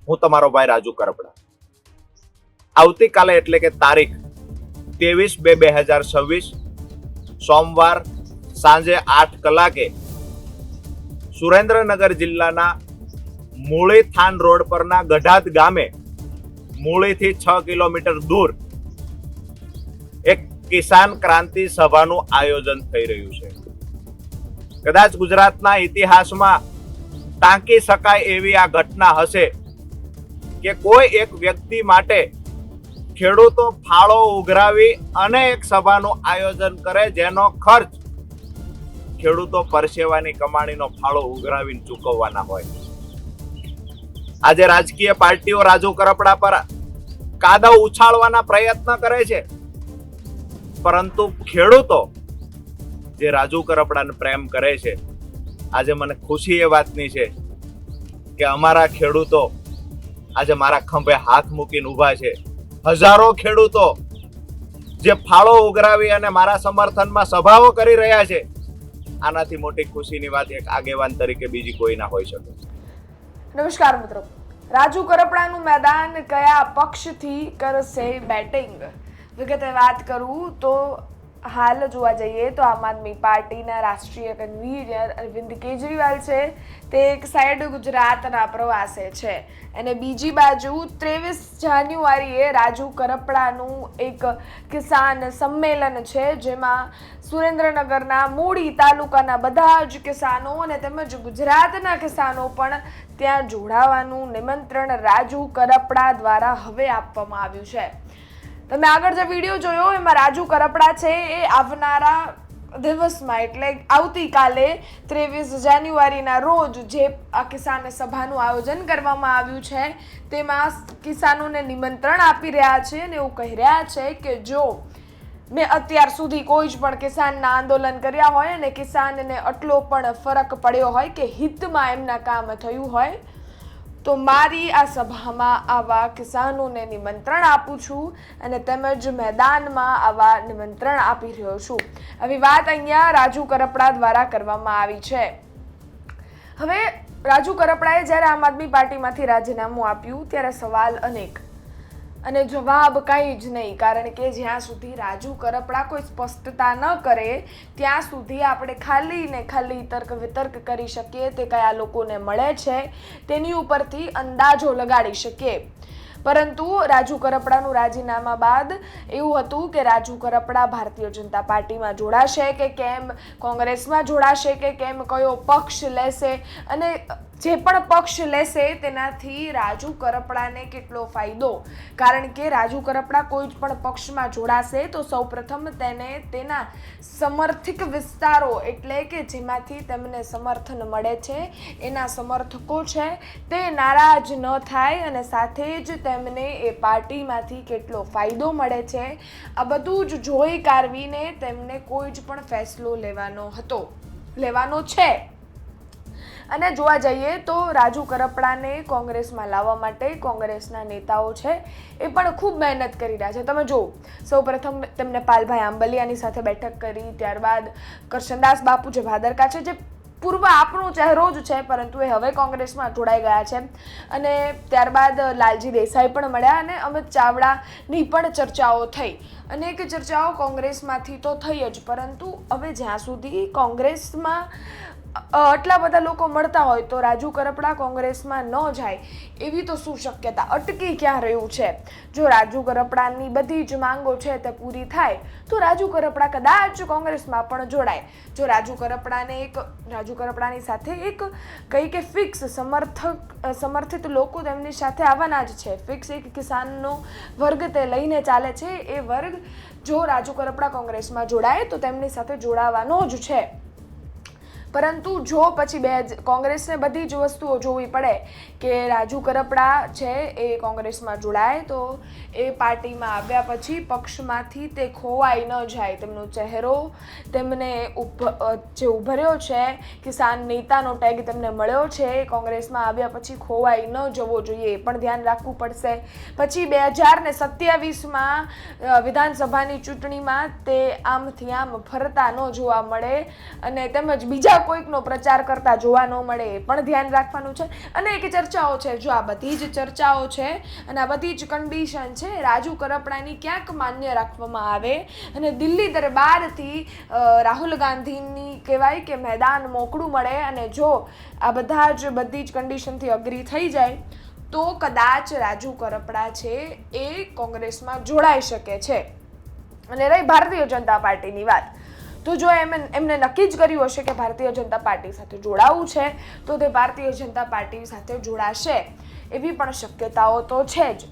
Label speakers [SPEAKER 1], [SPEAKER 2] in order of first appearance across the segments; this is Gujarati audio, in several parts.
[SPEAKER 1] હું તમારો ભાઈ રાજુ કરપડા આવતીકાલે એટલે કે તારીખ 23/2/2026 સોમવાર સાંજે 8 કલાકે સુરેન્દ્રનગર જિલ્લાના મૂળી થાન રોડ પરના ગઢાત ગામે મૂળીથી 6 કિલોમીટર દૂર એક કિસાન ક્રાંતિ સભાનું આયોજન થઈ રહ્યું છે. કદાચ ગુજરાતના ઇતિહાસમાં ટાંકી શકાય એવી આ ઘટના હશે કે કોઈ એક વ્યક્તિ માટે ખેડૂતો ફાળો ઉઘરાવી અને એક સભાનું આયોજન કરે જેનો ખર્ચ ખેડૂતો પરસેવાની કમાણીનો ફાળો ઉઘરાવીને ચૂકવવાના હોય. આજે રાજકીય પાર્ટીઓ રાજુ કરપડા પર કાદવ ઉછાળવાના પ્રયત્ન કરે છે, પરંતુ ખેડૂતો જે રાજુ કરપડાને પ્રેમ કરે છે, આજે મને ખુશી એ વાતની છે કે અમારા ખેડૂતો આજે મારા ખંભે હાથ મૂકીને ઊભા છે. હજારો ખેડૂતો જે ફાળો ઉઘરાવી અને મારા સમર્થનમાં સભાઓ કરી રહ્યા છે, આનાથી મોટી ખુશીની વાત એક આગેવાન તરીકે બીજી કોઈ ના હોઈ શકે.
[SPEAKER 2] નમસ્કાર મિત્રો, રાજુ કરપડાનું મેદાન કયા પક્ષથી કરશે બેટિંગ? વિગતે વાત કરું તો હાલ જોવા જઈએ તો આમ આદમી પાર્ટીના રાષ્ટ્રીય કન્વીનર અરવિંદ કેજરીવાલ છે તે એક સાઈડ ગુજરાતના પ્રવાસે છે અને બીજી બાજુ 23 જાન્યુઆરીએ રાજુ કરપડાનું એક કિસાન સંમેલન છે, જેમાં સુરેન્દ્રનગરના મૂળી તાલુકાના બધા જ કિસાનો અને તેમજ ગુજરાતના કિસાનો પણ ત્યાં જોડાવાનું નિમંત્રણ રાજુ કરપડા દ્વારા હવે આપવામાં આવ્યું છે. તમે આગળ જે વિડીયો જોયો એમાં રાજુ કરપડા છે એ આવનારા દિવસમાં એટલે આવતીકાલે 23 જાન્યુઆરીના રોજ જે આ કિસાન સભાનું આયોજન કરવામાં આવ્યું છે તેમાં કિસાનોને નિમંત્રણ આપી રહ્યા છે અને એવું કહી રહ્યા છે કે જો મેં અત્યાર સુધી કોઈ જ પણ કિસાનના આંદોલન કર્યા હોય અને કિસાનને આટલો પણ ફરક પડ્યો હોય કે હિતમાં એમના કામ થયું હોય તો મારી આ સભામાં આવા કિસાનોને નિમંત્રણ આપું છું અને તેમજ મેદાનમાં આવા નિમંત્રણ આપી રહ્યો છું. આવી વાત અહીંયા રાજુ કરપડા દ્વારા કરવામાં આવી છે. હવે રાજુ કરપડાએ જ્યારે આમ આદમી પાર્ટીમાંથી રાજીનામું આપ્યું ત્યારે સવાલ અનેક અને જવાબ કંઈ જ નહીં, કારણ કે જ્યાં સુધી રાજુ કરપડા કોઈ સ્પષ્ટતા ન કરે ત્યાં સુધી આપણે ખાલી ને ખાલી તર્ક વિતર્ક કરી શકીએ તે કયા લોકોને મળે છે તેની ઉપરથી અંદાજો લગાડી શકીએ. પરંતુ રાજુ કરપડાનું રાજીનામા બાદ એવું હતું કે રાજુ કરપડા ભારતીય જનતા પાર્ટીમાં જોડાશે કે કેમ, કોંગ્રેસમાં જોડાશે કે કેમ, કયો પક્ષ લેશે અને જે પણ પક્ષ લેશે તેનાથી રાજુ કરપડાને કેટલો ફાયદો, કારણ કે રાજુ કરપડા કોઈ જ પણ પક્ષમાં જોડાશે તો સૌપ્રથમ તેને તેના સમર્થિક વિસ્તારો એટલે કે જેમાંથી તેમને સમર્થન મળે છે એના સમર્થકો છે તે નારાજ ન થાય અને સાથે જ તેમને એ પાર્ટીમાંથી કેટલો ફાયદો મળે છે આ બધું જ જોઈ કારવીને તેમને કોઈ જ પણ ફેસલો લેવાનો છે. અને જોવા જઈએ તો રાજુ કરપડાને કોંગ્રેસમાં લાવવા માટે કોંગ્રેસના નેતાઓ છે એ પણ ખૂબ મહેનત કરી રહ્યા છે. તમે જુઓ, સૌપ્રથમ તેમને પાલભાઈ આંબલિયાની સાથે બેઠક કરી, ત્યારબાદ કરશનદાસ બાપુ જે ભાદરકા છે, જે પૂર્વ આપણો ચહેરો જ છે પરંતુ એ હવે કોંગ્રેસમાં જોડાઈ ગયા છે, અને ત્યારબાદ લાલજી દેસાઈ પણ મળ્યા અને અમિત ચાવડાની પણ ચર્ચાઓ થઈ. અનેક ચર્ચાઓ કોંગ્રેસમાંથી તો થઈ જ, પરંતુ હવે જ્યાં સુધી કોંગ્રેસમાં આટલા બધા લોકો મળતા હોય તો રાજુ કરપડા કોંગ્રેસમાં ન જાય એવી તો શું શક્યતા? અટકી ક્યાં રહ્યું છે? જો રાજુ કરપડાની બધી જ માંગો છે તે પૂરી થાય તો રાજુ કરપડા કદાચ કોંગ્રેસમાં પણ જોડાય. જો રાજુ કરપડાની સાથે એક કઈ કે ફિક્સ સમર્થિત લોકો તેમની સાથે આવવાના જ છે, ફિક્સ એક કિસાનનો વર્ગ તે લઈને ચાલે છે, એ વર્ગ જો રાજુ કરપડા કોંગ્રેસમાં જોડાય તો તેમની સાથે જોડાવાનો જ છે. પરંતુ જો પછી કોંગ્રેસને બધી જ વસ્તુઓ જોવી પડે કે રાજુ કરપડા છે એ કોંગ્રેસમાં જોડાય તો એ પાર્ટીમાં આવ્યા પછી પક્ષમાંથી તે ખોવાઈ ન જાય, તેમનો ચહેરો તેમને જે ઉભર્યો છે, કિસાન નેતાનો ટેગ તેમને મળ્યો છે, કોંગ્રેસમાં આવ્યા પછી ખોવાઈ ન જવો જોઈએ, એ પણ ધ્યાન રાખવું પડશે. પછી 2027માં વિધાનસભાની ચૂંટણીમાં તે આમથી આમ ફરતા ન જોવા મળે અને તેમજ બીજા કોઈકનો પ્રચાર કરતા જોવા ન મળે એ પણ ધ્યાન રાખવાનું છે. અને એક ચર્ચાઓ છે, જો આ બધી જ ચર્ચાઓ છે અને આ બધી જ કન્ડિશન છે, રાજુ કરપડાની ક્યાંક માન્ય રાખવામાં આવે અને દિલ્હી દરબારથી રાહુલ ગાંધીની કહેવાય કે મેદાન મોકળું મળે અને જો આ બધી જ કન્ડિશનથી અગ્રી થઈ જાય તો કદાચ રાજુ કરપડા છે એ કોંગ્રેસમાં જોડાઈ શકે છે. અને રહી ભારતીય જનતા પાર્ટીની વાત, તો જો એમને નક્કી જ કર્યું હશે કે ભારતીય જનતા પાર્ટી સાથે જોડાવું છે તો તે ભારતીય જનતા પાર્ટી સાથે જોડાશે, એવી પણ શક્યતાઓ તો છે જ.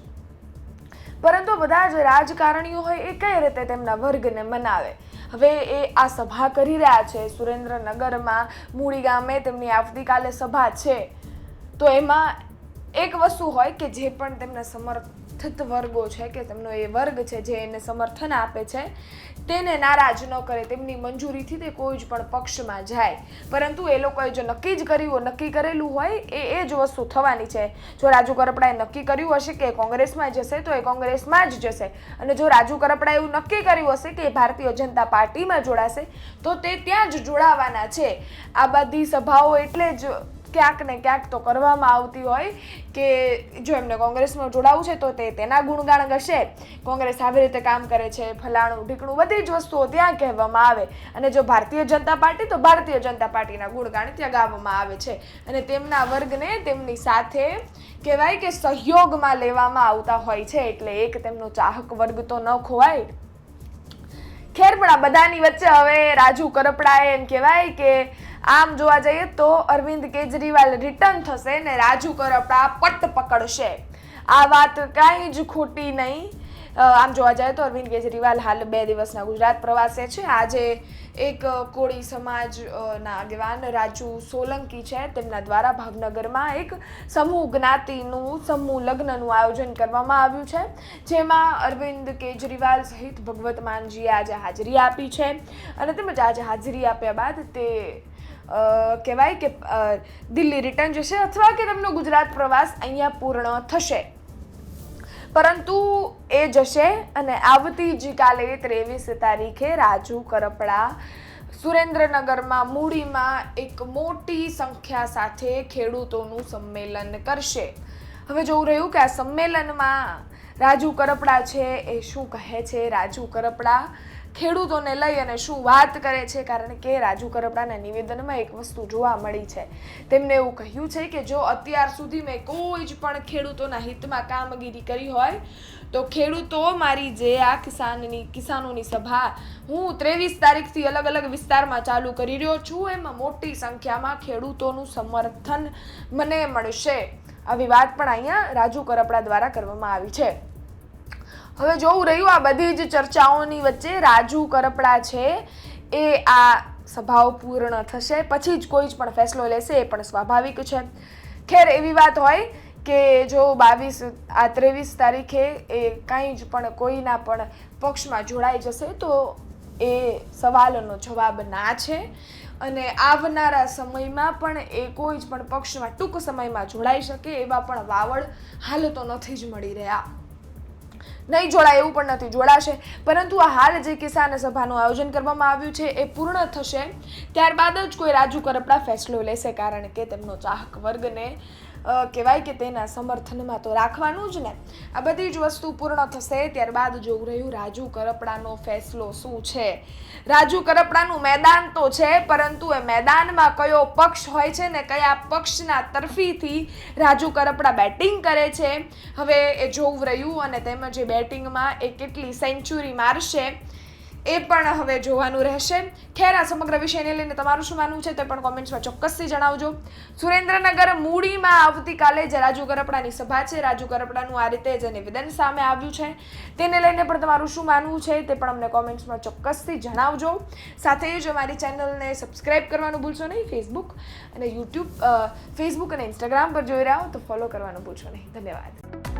[SPEAKER 2] પરંતુ બધા જ રાજકારણીઓ હોય એ કઈ રીતે તેમના વર્ગને મનાવે? હવે એ આ સભા કરી રહ્યા છે સુરેન્દ્રનગરમાં, મૂળી ગામે તેમની આવતીકાલે સભા છે. તો એમાં એક વસ્તુ હોય કે જે પણ તેમના સમર્થિત વર્ગો છે કે તેમનો એ વર્ગ છે જે એને સમર્થન આપે છે તેને નારાજ ન કરે, તેમની મંજૂરીથી તે કોઈ જ પણ પક્ષમાં જાય. પરંતુ એ લોકોએ જો નક્કી કરેલું હોય એ જ વસ્તુ થવાની છે. જો રાજુ કરપડાએ નક્કી કર્યું હશે કે કોંગ્રેસમાં જશે તો એ કોંગ્રેસમાં જ જશે, અને જો રાજુ કરપડાએ એવું નક્કી કર્યું હશે કે ભારતીય જનતા પાર્ટીમાં જોડાશે તો તે ત્યાં જ જોડાવાના છે. આ બધી સભાઓ એટલે જ ક્યાંક ને ક્યાંક તો કરવામાં આવતી હોય કે જો એમને કોંગ્રેસમાં જોડાવું છે તો તેના ગુણગાન કરશે, કોંગ્રેસ આવી રીતે કામ કરે છે, ફલાણું ઢીકણું, બધી જ વસ્તુઓ ત્યાં કહેવામાં આવે. અને જો ભારતીય જનતા પાર્ટી તો ભારતીય જનતા પાર્ટીના ગુણગાન ત્યાં ગાવામાં આવે છે અને તેમના વર્ગને તેમની સાથે કહેવાય કે સહયોગમાં લેવામાં આવતા હોય છે. એટલે એક તેમનો ચાહક વર્ગ તો ન ખોવાય. ખેર, પણ આ બધાની વચ્ચે હવે રાજુ કરપડાએ એમ કહેવાય કે આમ જોવા જઈએ તો અરવિંદ કેજરીવાલ રિટર્ન થશે ને રાજુ કરપડા પટ પકડશે. આ વાત કાંઈ જ ખોટી નહીં. આમ જોવા જાય તો અરવિંદ કેજરીવાલ હાલ 2 દિવસના ગુજરાત પ્રવાસે છે. આજે એક કોળી સમાજના આગેવાન રાજુ સોલંકી છે, તેમના દ્વારા ભાવનગરમાં એક સમૂહ જ્ઞાતિનું સમૂહ લગ્નનું આયોજન કરવામાં આવ્યું છે, જેમાં અરવિંદ કેજરીવાલ સહિત ભગવત માનજીએ આજે હાજરી આપી છે. અને તેમજ આજે હાજરી આપ્યા બાદ તે કહેવાય કે દિલ્હી રિટર્ન જશે અથવા કે તેમનો ગુજરાત પ્રવાસ અહીંયા પૂર્ણ થશે. પરંતુ એ જશે અને આવતી જ કાલે 23 તારીખે રાજુ કરપડા સુરેન્દ્રનગરમાં મૂડીમાં એક મોટી સંખ્યા સાથે ખેડૂતોનું સંમેલન કરશે. હવે જોવું રહ્યું કે આ સંમેલનમાં રાજુ કરપડા છે એ શું કહે છે, રાજુ કરપડા ખેડૂતોને લઈ અને શું વાત કરે છે. કારણ કે રાજુ કરપડાના નિવેદનમાં એક વસ્તુ જોવા મળી છે. તેમને એવું કહ્યું છે કે જો અત્યાર સુધી મેં કોઈ જ પણ ખેડૂતોના હિતમાં કામગીરી કરી હોય તો ખેડૂતો મારી જે આ કિસાનોની સભા હું 23 તારીખથી અલગ અલગ વિસ્તારમાં ચાલુ કરી રહ્યો છું એમાં મોટી સંખ્યામાં ખેડૂતોનું સમર્થન મને મળશે. આવી વાત પણ અહીંયા રાજુ કરપડા દ્વારા કરવામાં આવી છે. હવે જોવું રહ્યું આ બધી જ ચર્ચાઓની વચ્ચે રાજુ કરપડા છે એ આ સભાઓ પૂર્ણ થશે પછી જ કોઈ જ પણ ફેસલો લેશે, એ પણ સ્વાભાવિક છે. ખેર, એવી વાત હોય કે જો 23 તારીખે એ કાંઈ જ પણ કોઈના પણ પક્ષમાં જોડાઈ જશે તો એ સવાલનો જવાબ ના છે. અને આવનારા સમયમાં પણ એ કોઈ જ પણ પક્ષમાં ટૂંક સમયમાં જોડાઈ શકે એવા પણ વાવડ હાલ તો નથી જ મળી રહ્યા. નહીં જોડાય એવું પણ નથી, જોડાશે. પરંતુ આ હાલ જે કિસાન સભાનું આયોજન કરવામાં આવ્યું છે એ પૂર્ણ થશે ત્યારબાદ જ કોઈ રાજુ કરપડા ફેસલો લેશે. કારણ કે તેમનો ચાહક વર્ગને કહેવાય કે તેના સમર્થનમાં તો રાખવાનું જ ને. આ બધી જ વસ્તુ પૂર્ણ થશે ત્યારબાદ જોવું રહ્યું રાજુ કરપડાનો ફેસલો શું છે. રાજુ કરપડાનું મેદાન તો છે, પરંતુ એ મેદાનમાં કયો પક્ષ હોય છે ને કયા પક્ષના તરફીથી રાજુ કરપડા બેટિંગ કરે છે હવે એ જોવું રહ્યું. અને તેમજ એ બેટિંગમાં એ કેટલી સેન્ચુરી મારશે એ પણ હવે જોવાનું રહેશે. ખેર, આ સમગ્ર વિષયને લઈને તમારું શું માનવું છે તે પણ કોમેન્ટ્સમાં ચોક્કસથી જણાવજો. સુરેન્દ્રનગર મૂડીમાં આવતીકાલે જે રાજુ કરપડાની સભા છે, રાજુ કરપડાનું આ રીતે જે નિવેદન સામે આવ્યું છે તેને લઈને પણ તમારું શું માનવું છે તે પણ અમને કોમેન્ટ્સમાં ચોક્કસથી જણાવજો. સાથે જ અમારી ચેનલને સબસ્ક્રાઇબ કરવાનું ભૂલશો નહીં. ફેસબુક અને ઇન્સ્ટાગ્રામ પર જોઈ રહ્યા હો તો ફોલો કરવાનું ભૂલશો નહીં. ધન્યવાદ.